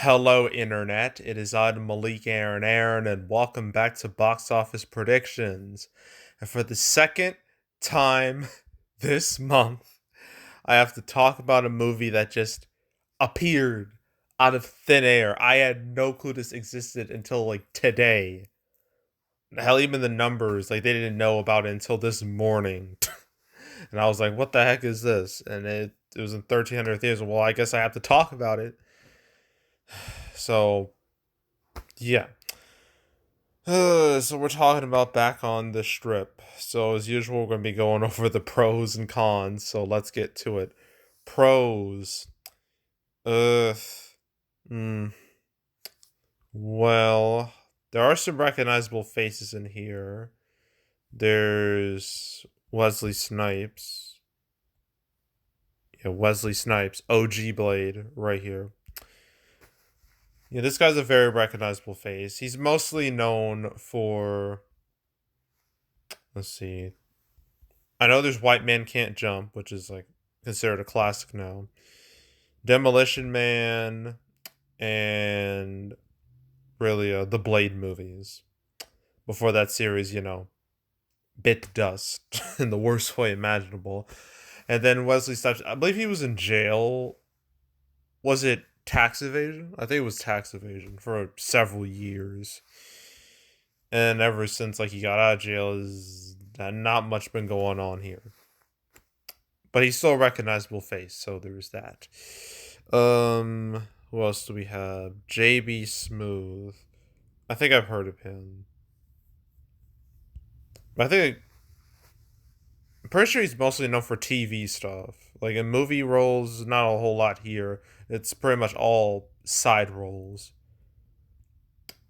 Hello, Internet. It is I, Malik Aaron, and welcome back to Box Office Predictions. And for the second time this month, I have to talk about a movie that just appeared out of thin air. I had no clue this existed until like today. Hell, even the numbers, like they didn't know about it until this morning. And I was like, what the heck is this? And it was in 1300th years. Well, I guess I have to talk about it. So, yeah. So we're talking about Back on the Strip. So as usual, we're going to be going over the pros and cons. So let's get to it. Pros. Uh, hmm. Well, there are some recognizable faces in here. There's Wesley Snipes. Yeah, Wesley Snipes, OG Blade, right here. Yeah, this guy's a very recognizable face. He's mostly known for. Let's see. I know there's White Man Can't Jump, which is like considered a classic now. Demolition Man, and really the Blade movies. Before that series, bit dust in the worst way imaginable. And then Wesley Snipes, I believe he was in jail. Was it tax evasion? I think it was tax evasion for several years. And ever since like he got out of jail, is not much been going on here. But he's still a recognizable face, so there's that. Who else do we have? JB Smooth. I think I've heard of him. I think I'm pretty sure he's mostly known for TV stuff. Like in movie roles, not a whole lot here. It's pretty much all side roles.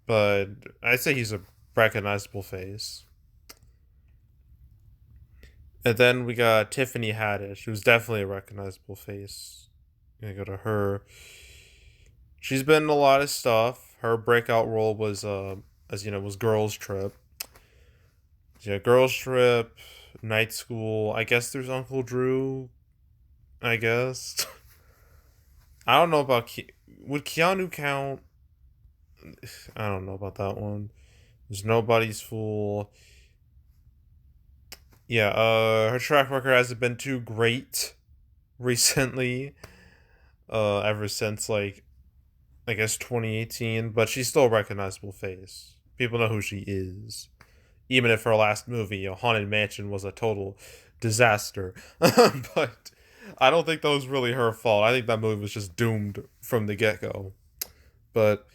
But I'd say he's a recognizable face. And then we got Tiffany Haddish, who's definitely a recognizable face. Gonna go to her. She's been in a lot of stuff. Her breakout role was, as you know, was Girls Trip. Yeah, Girls Trip, Night School. I guess there's Uncle Drew. I guess. I don't know about would Keanu count? I don't know about that one. There's Nobody's Fool. Yeah, her track record hasn't been too great recently. Ever since like I guess 2018, but she's still a recognizable face. People know who she is. Even if her last movie, Haunted Mansion, was a total disaster. But I don't think that was really her fault. I think that movie was just doomed from the get go. But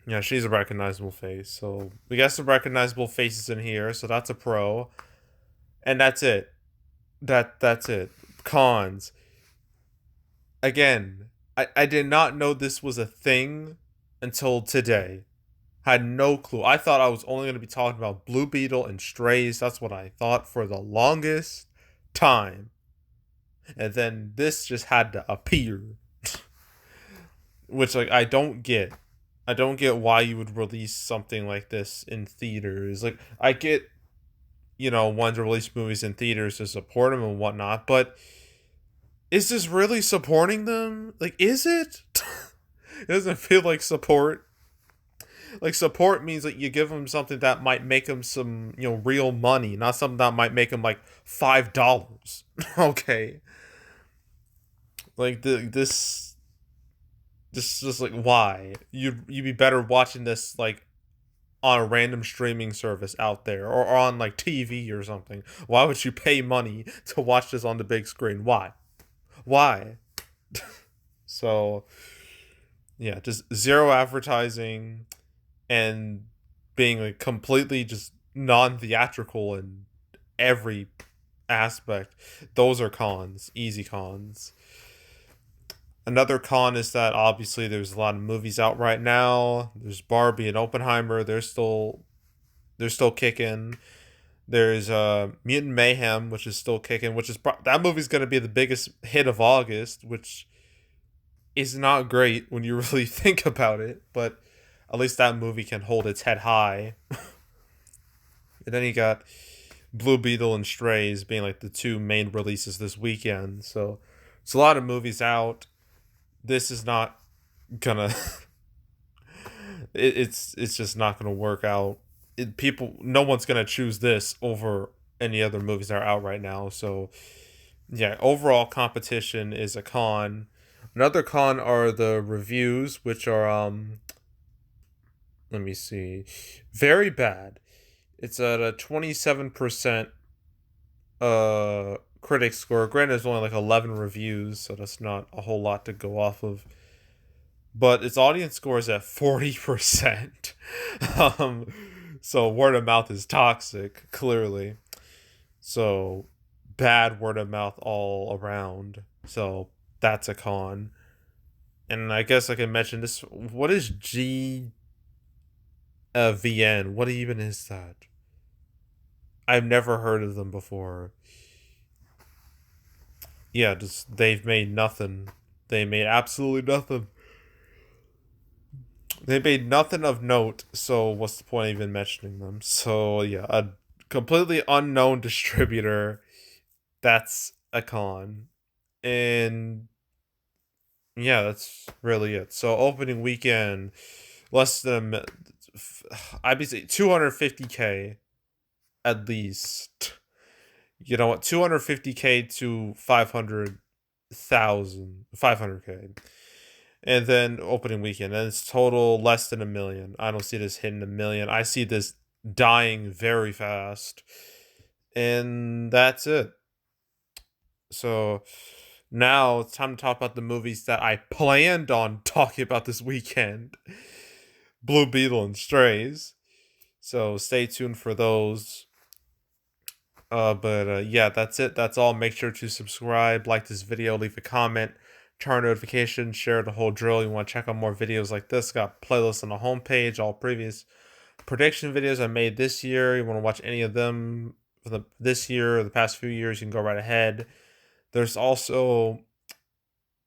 yeah, she's a recognizable face. So we got some recognizable faces in here, so that's a pro. And that's it. That's it. Cons. Again, I did not know this was a thing until today. Had no clue. I thought I was only going to be talking about Blue Beetle and Strays. That's what I thought for the longest time. And then this just had to appear. Which, like, I don't get. I don't get why you would release something like this in theaters. Like, I get, wanting to release movies in theaters to support them and whatnot, but is this really supporting them? Like, is it? It doesn't feel like support. Like support means that you give them something that might make them some real money, not something that might make them like $5. Okay, like this just like why you'd be better watching this like on a random streaming service out there or on like TV or something. Why would you pay money to watch this on the big screen? Why? So yeah, just zero advertising and being like completely just non-theatrical in every aspect. Those are cons, easy cons. Another con is that obviously there's a lot of movies out right now. There's Barbie and Oppenheimer. They're still kicking. There's Mutant Mayhem, which is still kicking. Which is that movie's gonna be the biggest hit of August, which is not great when you really think about it. But at least that movie can hold its head high. And then you got Blue Beetle and Strays being like the two main releases this weekend. So it's a lot of movies out. This is not gonna it's just not gonna work out. No one's gonna choose this over any other movies that are out right now. So yeah, overall competition is a con. Another con are the reviews, which are let me see, very bad. It's at a 27% critic score. Granted, there's only like 11 reviews, so that's not a whole lot to go off of. But its audience score is at 40%. um, so word of mouth is toxic, clearly. So bad word of mouth all around. So that's a con. And I guess I can mention this. What is VN? What even is that? I've never heard of them before. Yeah, just they've made nothing. They made absolutely nothing. They made nothing of note, so what's the point of even mentioning them? So yeah, a completely unknown distributor. That's a con. And yeah, that's really it. So opening weekend, less than I'd be saying 250K at least. You know what? 250K to 500K. And then opening weekend, and it's total less than 1 million. I don't see this hitting 1 million. I see this dying very fast. And that's it. So now it's time to talk about the movies that I planned on talking about this weekend. Blue Beetle and Strays. So stay tuned for those. But yeah, that's it. That's all. Make sure to subscribe, like this video, leave a comment, turn notifications, share the whole drill. You want to check out more videos like this? Got playlists on the homepage, all previous prediction videos I made this year. You want to watch any of them for this year or the past few years? You can go right ahead. There's also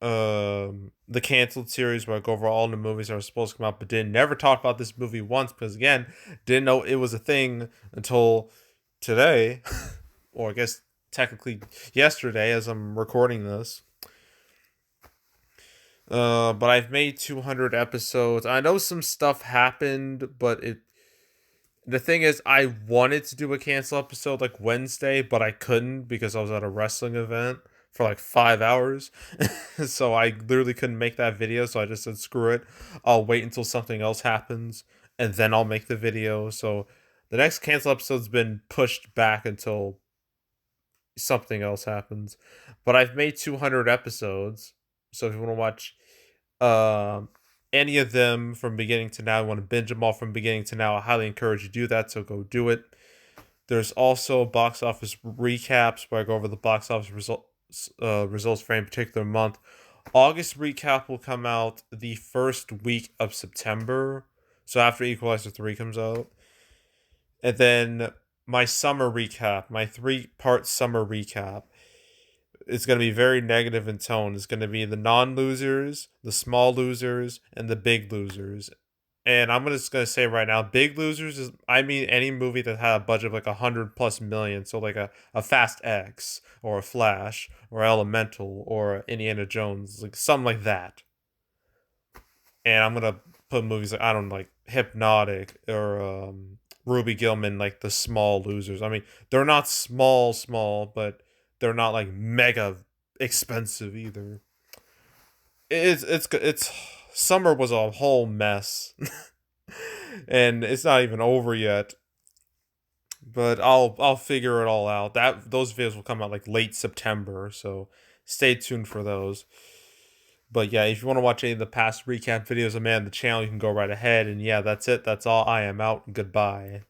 the canceled series where I go over all the movies that were supposed to come out but didn't. Never talked about this movie once because again, didn't know it was a thing until today, or I guess technically yesterday as I'm recording this. But I've made 200 episodes. I know some stuff happened, but the thing is, I wanted to do a cancel episode like Wednesday, but I couldn't because I was at a wrestling event for like 5 hours. So I literally couldn't make that video. So I just said, screw it. I'll wait until something else happens and then I'll make the video. So the next cancel episode's been pushed back until something else happens. But I've made 200 episodes. So if you want to watch any of them from beginning to now, you want to binge them all from beginning to now, I highly encourage you to do that. So go do it. There's also box office recaps where I go over the box office results for any particular month. August recap will come out the first week of September. So after Equalizer 3 comes out. And then my summer recap, my 3-part summer recap, is going to be very negative in tone. It's going to be the non-losers, the small losers, and the big losers. And I'm just going to say right now, big losers is, I mean, any movie that had a budget of like 100+ million. So like a Fast X or a Flash or Elemental or Indiana Jones, like something like that. And I'm going to put movies like, I don't know, like Hypnotic or Ruby Gillman, like the small losers. I mean, they're not small, but they're not like mega expensive either. It's summer was a whole mess. And it's not even over yet. But I'll figure it all out. Those videos will come out like late September, so stay tuned for those. But yeah, if you want to watch any of the past recap videos of Man the channel, you can go right ahead. And yeah, that's it. That's all. I am out. Goodbye.